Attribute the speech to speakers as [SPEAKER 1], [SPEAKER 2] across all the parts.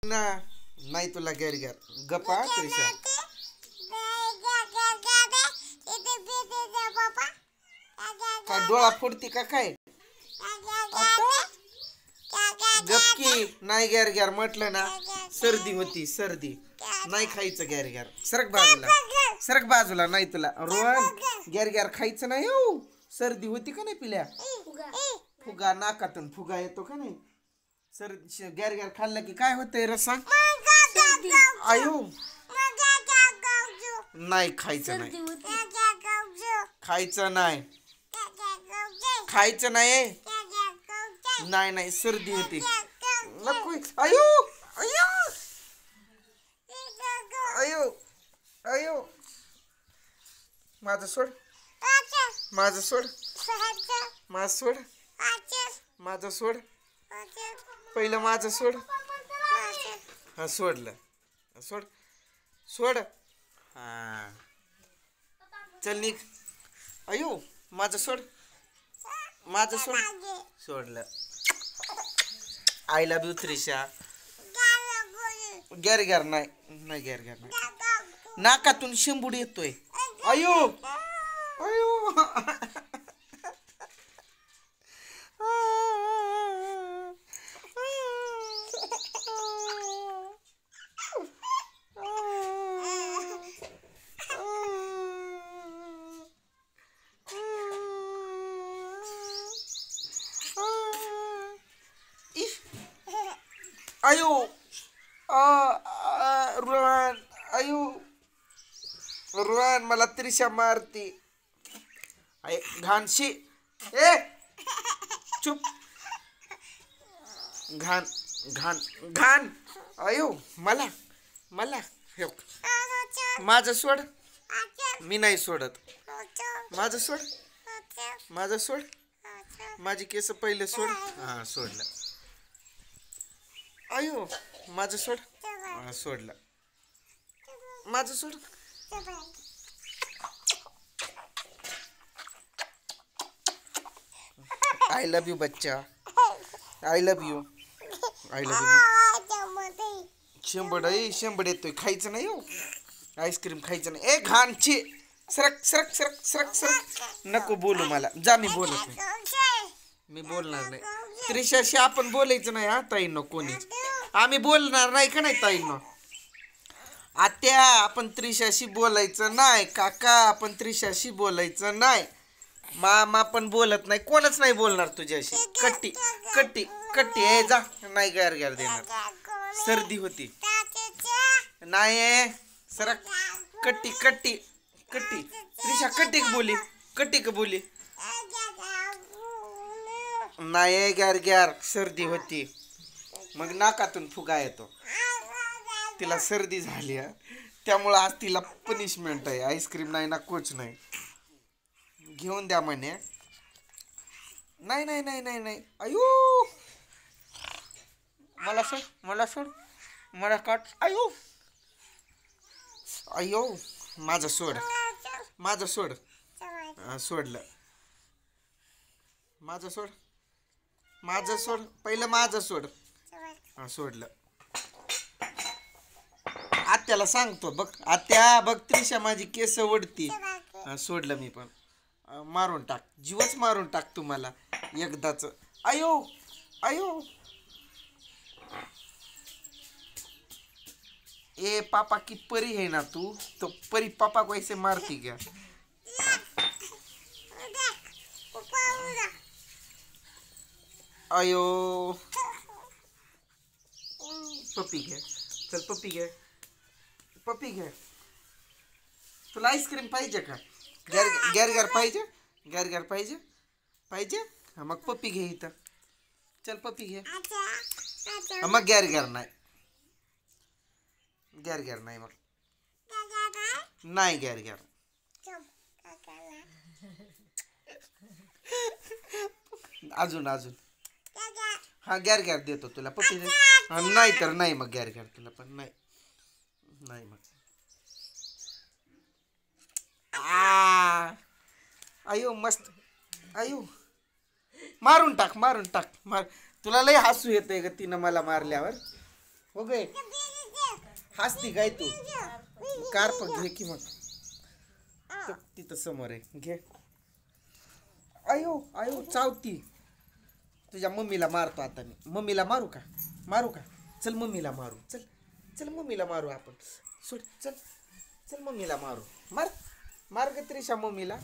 [SPEAKER 1] ना नाही तुला गॅर गॅर गप्पा त्रिशा काय डोळा फोडती का काय गपकी नाही गॅर गॅर म्हटलं ना सर्दी होती सर्दी नाही खायचं गॅर गॅर सरक बाजूला नाही तुला रोहन गॅर गॅर खायचं नाही हो सर्दी होती का नाही पिल्या फुगा नाकातून फुगा येतो का नाही सर्दी गॅर गॅर खाल्लं की काय होतंय रसा आयो नाही खायचं नाही खायचं नाही खायचं नाही नाही नाही सर्दी होती नको आयो आयो आयो आयो माझं सोड माझं सोड माझं सोड माझं सोड पहिलं माझं सोड हा सोडलं सोड सोड हा चल निघ अयो माझं सोड माझं सोड सोडलं आय लव्ह यू त्रिशा गॅर गॅर नाही नाही गॅर गॅर नाही नाकातून शेंबूड येतोय अयो अयो अयो रोहन अयो रोहन मला त्रिशा मारती घाणशी ए चुप घाण घाण घाण अयो मला मला माझं सोड मी नाही सोडत माझं सोड माझं सोड माझी केस पहिले सोड हा सोडलं अयो माझं सोड सोडलं माझं सोड आय लव्ह यू बच्चा आय लव्ह यू शेंबड शेंबड येतोय खायचं नाही हो आईस्क्रीम खायचं नाही ए घाणची सरक सरक सरक सरक सरक नको बोलू मला जा मी बोलत नाही मी बोलणार नाही त्रिशाशी आपण बोलायचं नाही हा ताईंनो कोणीच आम्ही बोलणार नाही का नाही ताईंनो आत्या आपण त्रिशाशी बोलायचं नाही काका आपण त्रिशाशी बोलायचं नाही मामा पण बोलत नाही कोणच नाही बोलणार तुझ्याशी कट्टी कट्टी कट्टी ए जा नाही गॅर गॅर देणार सर्दी होती नाही सरक कट्टी कट्टी कट्टी त्रिशा कट्टी बोली कट्टी का बोली नाही गॅर गॅर सर्दी होती मग नाकातून फुगा येतो तिला सर्दी झाली त्यामुळं आज तिला पनिशमेंट आहे आईस्क्रीम नाही ना कोच नाही घेऊन द्या म्हणे नाही नाही नाही नाही नाही अयो मला सोड मला सोड मला काट अयो अयो माझं सोड माझं सोड सोडलं माझं सोड माझं सोड पहिलं माझं सोड हा सोडलं आत्याला सांगतो बघ आत्या बघ त्रिशा माझी केस ओढती सोडलं मी पण मारून टाक जीवच मारून टाक तुम्हाला एकदाच अयो अयो ए पापा की परी है ना तू तो परी पापा को ऐसे मारती क्या अयो पप्पी घे चल पप्पी घे पप्पी घे तुला आईस्क्रीम पाहिजे का गॅर गॅर गॅर पाहिजे गॅर गॅर पाहिजे पाहिजे हा मग पप्पी घे इथं चल पप्पी घे मग गॅर गॅर नाही गॅर गॅर नाही मग नाही गॅर गॅर अजून अजून हा गॅर गॅर देतो तुला पप्पी दे नाही तर नाही मग गॅर गॅर तुला पण नाही नाही मग अयो मस्त अयो मारून टाक मार तुला लय हसू येतंय ग तिनं मला मारल्यावर हो गे हसती काय तू कार्प घे की मग तिथं समोर आहे घे आयो आयो चावती तुझ्या मम्मीला मारतो आता मी मम्मीला मारू का चल मम्मीला मारू चल चल मम्मीला मारू आपण सोड चल चल मम्मीला मारू मार ग त्रिशा मम्मीला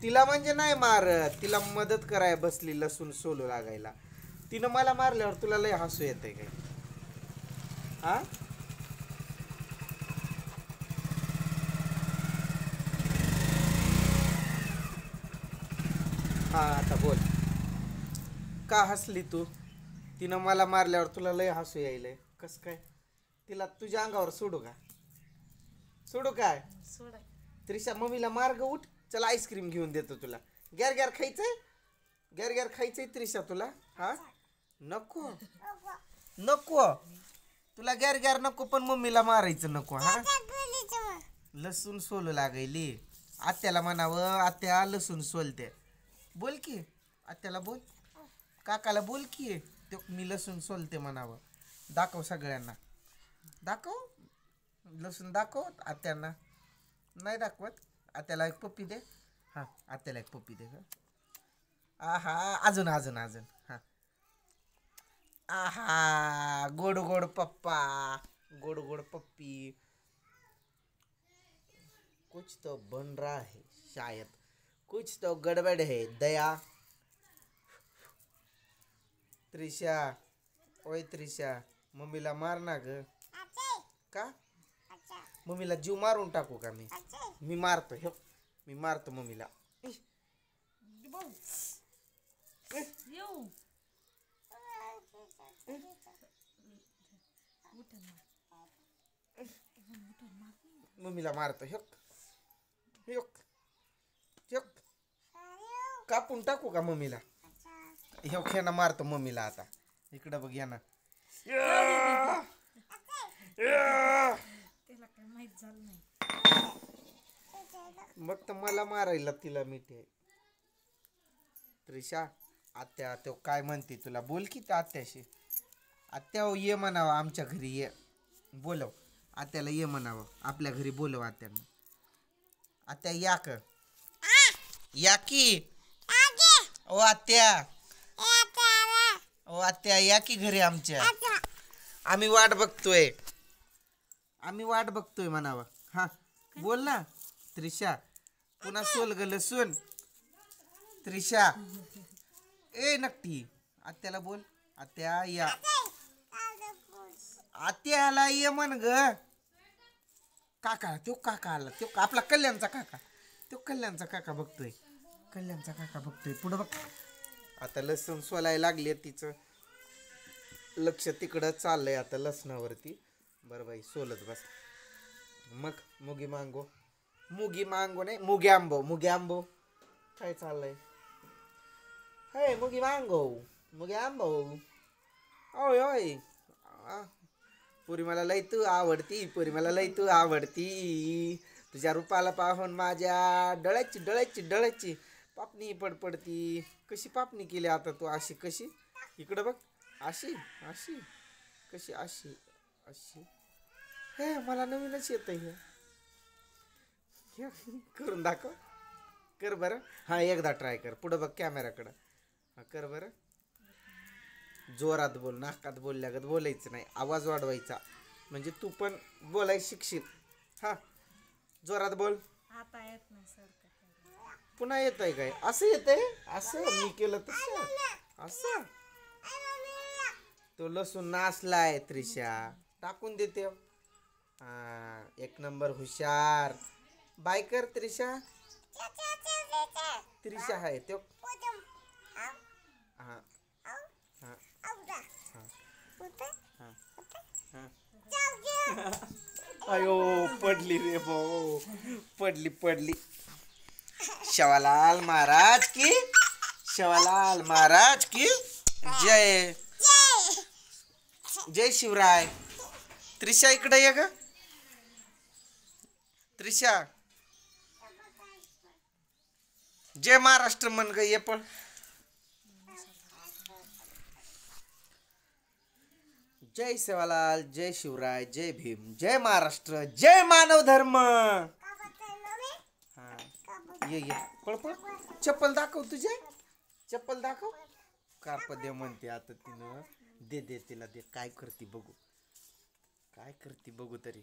[SPEAKER 1] तिला म्हणजे नाही मारत तिला मदत कराय बसली लसूण सोलू लागायला तिनं मला मारल्यावर तुला लय हसू येतंय काय हा हा आता बोल का हसली तू तिनं मला मारल्यावर तुला लय हसू यायलंय कस काय तिला तुझ्या अंगावर सोडू काय त्रिशा मम्मीला मार्ग उठ चल आईस्क्रीम घेऊन देतो तुला गॅर खायचंय त्रिशा तुला हा नको तुला गॅर नको पण मम्मीला मारायचं नको हा लसूण सोलू लागायली आत्याला म्हणावं आत्या लसूण सोलते बोल की आत्याला बोल काकाला बोल की ते मी लसूण सोलते म्हणावं दाखव सगळ्यांना दाखव लसूण दाखव आत्यांना नाही दाखवत आत्याला एक पप्पी दे हा आत्याला एक पप्पी दे आहा अजून हा आहा गोड पप्पा गोड पप्पी कुछ तो बन रहा है शायद कुछ तो गड़बड़ है दया त्रिशा ओय त्रिशा मम्मीला मार ना ग का मम्मीला जीव मारून टाकू का मी मारतो मी मारतो मम्मीला मम्मीला मारतो कापून टाकू का मम्मीला खेळणं मारतो मम्मीला आता इकडं बघ या ना मग तर मला मारायला तिला मिठे त्रिशा आत्या तो काय म्हणते तुला बोल की त्या आत्याशी आत्या ये म्हणावं आमच्या घरी ये बोलव आत्याला ये म्हणावं आपल्या घरी बोलव आत्यांना आत्या या की ओ आत्या या की घरी आमच्या आम्ही वाट बघतोय म्हणावं हा बोल ना त्रिशा पुन्हा सोल ग लसूण त्रिशा ए नक्की आत्याला बोल आत्या या आत्याला ये म्हण ग काका आला तो आपला कल्याणचा काका बघतोय पुढं बघ आता लसूण सोलायला लागले तिचं लक्ष तिकडं चाललंय आता लसणावरती बरं बाई सोलत बस मग मुगी मांगो नाही मुगे आंबो काय चाललंय हे मुगी आंबो ओय पुरी मला लय तू आवडती तुझ्या रूपाला पाहून माझ्या डळ्याची पापणी पडती कशी पापणी केली आता तू अशी कशी इकडं बघ अशी हे मला नवीनच येत हे करून दाखव कर बरं हा एकदा ट्राय कर पुढं बघ कॅमेराकडं हा कर बरं जोरात बोल नाकात बोलल्यागत बोलायचं नाही आवाज वाढवायचा म्हणजे तू पण बोलाय शिकशील हा जोरात बोल
[SPEAKER 2] आता येत नाही सर
[SPEAKER 1] पुन्हा येत आहे काय असं येतंय असं मी केलं तसं असं तो लसूण नासलाय त्रिशा टाकून देते हा एक नंबर हुशार बाय कर त्रिशा आहे तो हा अयो पडली रे भाऊ पडली शिवलाल महाराज की जय शिवराय त्रिशा इकडे ये ग त्रिशा जय महाराष्ट्र म्हण ग ये पण जय सेवालाल, जय शिवराय, जय भीम, जय महाराष्ट्र, जय मानव धर्म. हा ये पळ पळ. चप्पल दाखव तुझे, चप्पल दाखव. कार्प दे म्हणते आता तिनं. दे दे तिला दे. काय करते बघू, काय करते बघू तरी.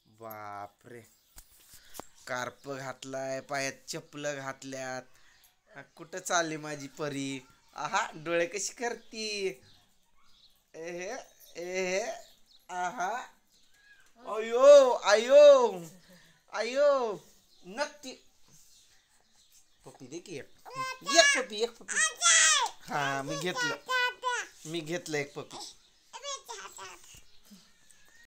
[SPEAKER 1] बापरे, कार्प घातलाय, पायात चप्पल घातल्यात. कुठं चालली माझी परी. आहा डोळे कशी करती. ए ए आहा. अयो आयो आयो. नक्की पप्पी दे की एक. एक पप्पी, एक पप्पी. हा मी घेतलं एक पप्पी.